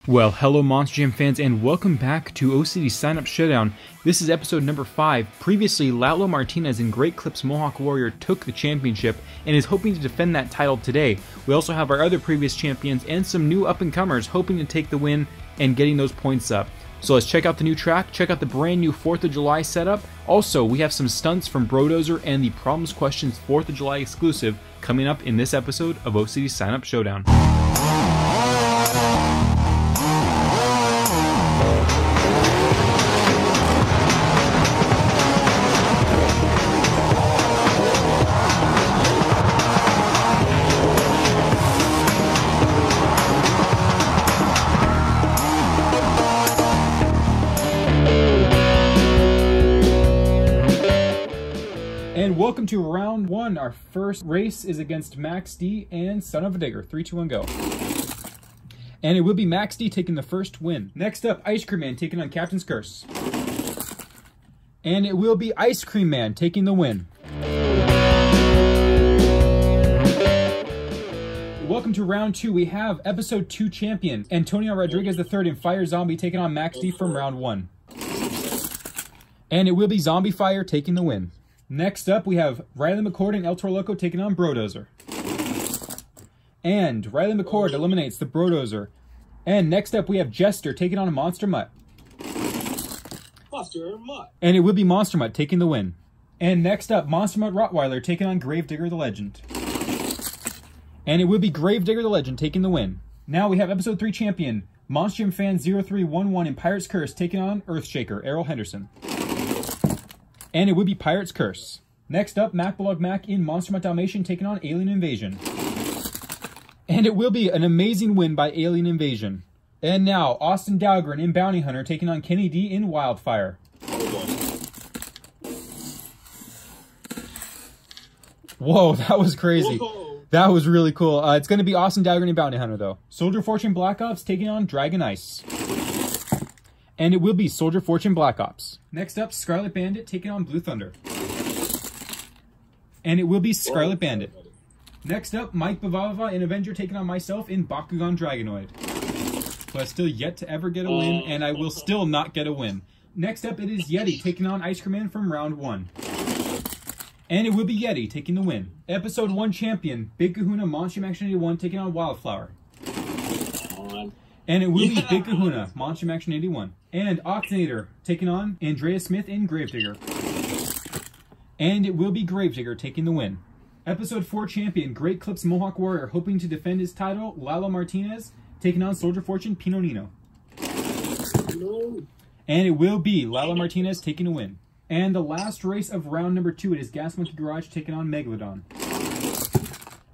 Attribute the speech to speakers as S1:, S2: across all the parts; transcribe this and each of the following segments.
S1: Well, hello Monster Jam fans, and welcome back to OCD's Sign Up Showdown. This is episode number 5. Previously, Lalo Martinez in Great Clips Mohawk Warrior took the championship and is hoping to defend that title today. We also have our other previous champions and some new up-and-comers hoping to take the win and getting those points up. So let's check out the new track, check out the brand new 4th of July setup. Also, we have some stunts from BRODOZER and the Problems Questions 4th of July exclusive coming up in this episode of OCD's Sign Up Showdown. And welcome to round 1. Our first race is against Max D and Son of a Digger. 3, 2, 1, go. And it will be Max D taking the first win. Next up, Ice Cream Man taking on Captain's Curse. And it will be Ice Cream Man taking the win. Welcome to round 2. We have episode 2 champion Antonio Rodriguez III and Fire Zombie taking on Max D from round 1. And it will be Zombie Fire taking the win. Next up, we have Riley McCord and El Toro Loco taking on BRODOZER. And Riley McCord eliminates the BRODOZER. And next up, we have Jester taking on a Monster Mutt.
S2: Monster Mutt.
S1: And it will be Monster Mutt taking the win. And next up, Monster Mutt Rottweiler taking on Gravedigger the Legend. And it will be Gravedigger the Legend taking the win. Now we have episode 3 champion Monster Jam Fan 0311 in Pirate's Curse taking on Earthshaker Errol Henderson. And it would be Pirate's Curse. Next up, MacBlog Mac in Monster Mutt Dalmatian taking on Alien Invasion. And it will be an amazing win by Alien Invasion. And now, Austin Dahlgren in Bounty Hunter taking on Kenny D in Wildfire. Whoa, that was crazy.
S2: Whoa.
S1: That was really cool. It's going to be Austin Dahlgren in Bounty Hunter, though. Soldier Fortune Black Ops taking on Dragon Ice. And it will be Soldier Fortune Black Ops. Next up, Scarlet Bandit taking on Blue Thunder. And it will be Scarlet Bandit. Next up, Mike Bavava in Avenger taking on myself in Bakugan Dragonoid. So I still yet to ever get a win, and I will still not get a win. Next up, it is Yeti taking on Ice Cream Man from round 1. And it will be Yeti taking the win. Episode 1 champion, Big Kahuna Monster Jam Action 81 taking on Wildflower. And it will be Big Kahuna, Monster Jam Action 81. And Octinator taking on Andrea Smith in Gravedigger. And it will be Gravedigger taking the win. Episode 4 champion, Great Clips Mohawk Warrior, hoping to defend his title, Lalo Martinez, taking on Soldier Fortune Pino Nino. And it will be Lalo Martinez taking the win. And the last race of round number 2, it is Gas Monkey Garage taking on Megalodon.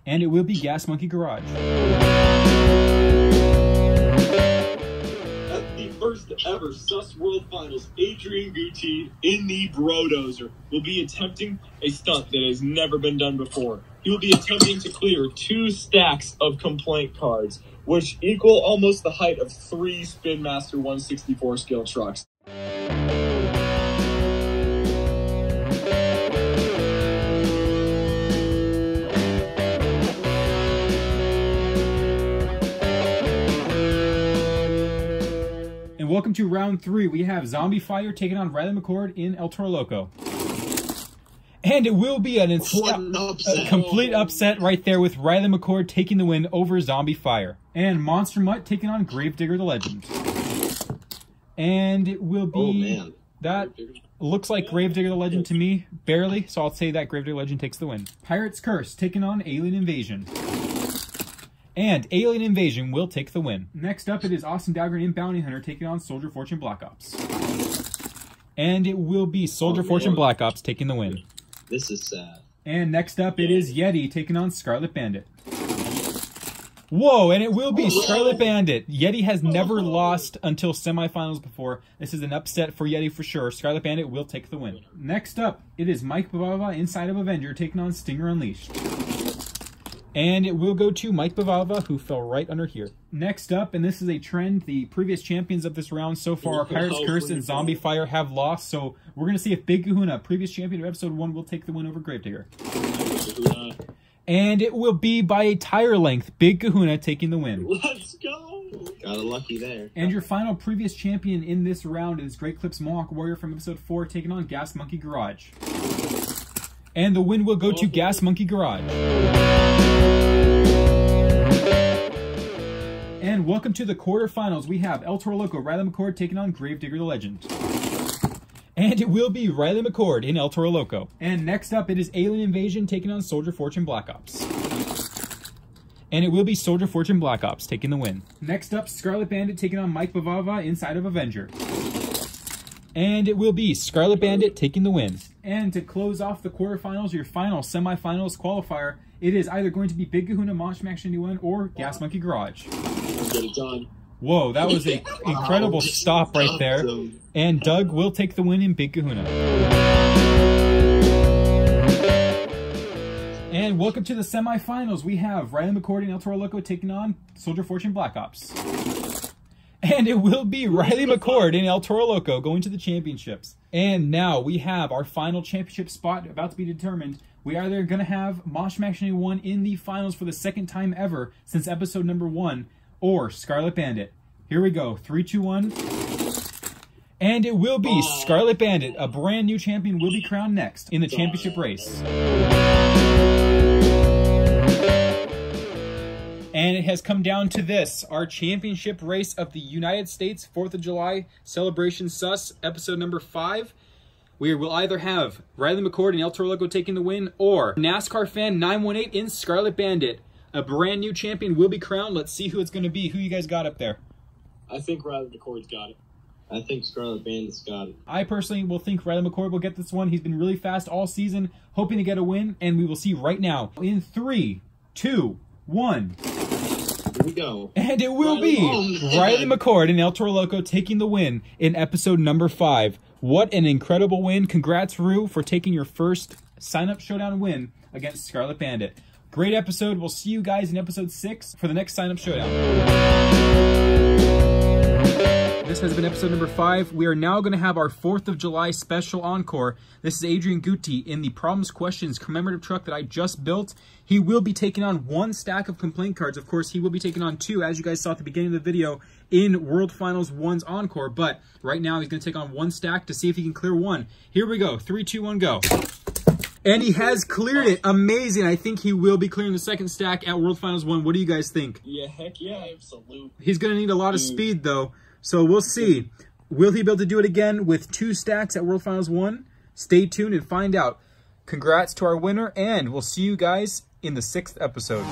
S1: And it will be Gas Monkey Garage.
S2: First ever Sus World Finals, Adrian Guti in the BRODOZER will be attempting a stunt that has never been done before. He will be attempting to clear 2 stacks of complaint cards, which equal almost the height of 3 Spin Master 164 scale trucks.
S1: Welcome to round 3. We have Zombie Fire taking on Riley McCord in El Toro Loco. And it will be a complete upset right there with Riley McCord taking the win over Zombie Fire. And Monster Mutt taking on Gravedigger the Legend. And it will be... that looks like Gravedigger the Legend to me. Barely. So I'll say that Gravedigger Legend takes the win. Pirate's Curse taking on Alien Invasion. And Alien Invasion will take the win. Next up, it is Austin Dahlgren in Bounty Hunter taking on Soldier Fortune Black Ops. And it will be Soldier Fortune Black Ops taking the win.
S2: This is sad.
S1: And next up, it is Yeti taking on Scarlet Bandit. Whoa, and it will be Scarlet Bandit. Yeti has never lost until semifinals before. This is an upset for Yeti for sure. Scarlet Bandit will take the win. Next up, it is Mike Bavava inside of Avenger taking on Stinger Unleashed. And it will go to Mike Bavava, who fell right under here. Next up, and this is a trend, the previous champions of this round so far, Pirate's Curse and Zombie Fire, have lost. So we're going to see if Big Kahuna, previous champion of episode 1, will take the win over Gravedigger. And it will be by a tire length. Big Kahuna taking the win.
S2: Let's go.
S3: Got a lucky there.
S1: And your final previous champion in this round is Great Clips Mohawk Warrior from episode 4, taking on Gas Monkey Garage. And the win will go to Gas Monkey Garage. And welcome to the quarterfinals. We have El Toro Loco, Riley McCord taking on Gravedigger the Legend. And it will be Riley McCord in El Toro Loco. And next up, it is Alien Invasion taking on Soldier Fortune Black Ops. And it will be Soldier Fortune Black Ops taking the win. Next up, Scarlet Bandit taking on Mike Bavava inside of Avenger. And it will be Scarlet Bandit taking the win. And to close off the quarterfinals, your final semifinals qualifier, it is either going to be Big Kahuna, Monster Max 91, or Gas Monkey Garage.
S2: Get it done.
S1: Whoa, that was an incredible stop right there. And Doug will take the win in Big Kahuna. And welcome to the semifinals. We have Riley McCord and El Toro Loco taking on Soldier Fortune Black Ops. And it will be Riley McCord and El Toro Loco going to the championships. And now we have our final championship spot about to be determined. We are either going to have Mosh Max 91 in the finals for the second time ever since episode number 1, or Scarlet Bandit. Here we go. 3, 2, 1. And it will be Scarlet Bandit. A brand new champion will be crowned next in the championship race. And it has come down to this, our championship race of the United States 4th of July Celebration Sus, episode number 5. We will either have Riley McCord and El Toro Loco taking the win, or NASCAR Fan 918 in Scarlet Bandit. A brand new champion will be crowned. Let's see who it's going to be. Who you guys got up there?
S2: I think Riley McCord's got it.
S3: I think Scarlet Bandit's got it.
S1: I personally will think Riley McCord will get this one. He's been really fast all season, hoping to get a win, and we will see right now. In 3, 2, 1.
S3: Here we go.
S1: And it will be Riley McCord and El Toro Loco taking the win in episode number 5. What an incredible win. Congrats, Rue, for taking your first sign-up showdown win against Scarlet Bandit. Great episode. We'll see you guys in episode 6 for the next sign-up showdown. This has been episode number 5. We are now going to have our 4th of July special encore. This is Adrian Guti in the Problems Questions commemorative truck that I just built. He will be taking on 1 stack of complaint cards. Of course, he will be taking on 2, as you guys saw at the beginning of the video, in World Finals 1's encore. But right now, he's going to take on 1 stack to see if he can clear 1. Here we go. 3, 2, 1, go. And he has cleared it. Amazing. I think he will be clearing the 2nd stack at World Finals 1. What do you guys think?
S2: Yeah, heck yeah. Absolutely.
S1: He's going to need a lot of speed, though. So we'll see. Will he be able to do it again with 2 stacks at World Finals 1? Stay tuned and find out. Congrats to our winner, and we'll see you guys in the 6th episode.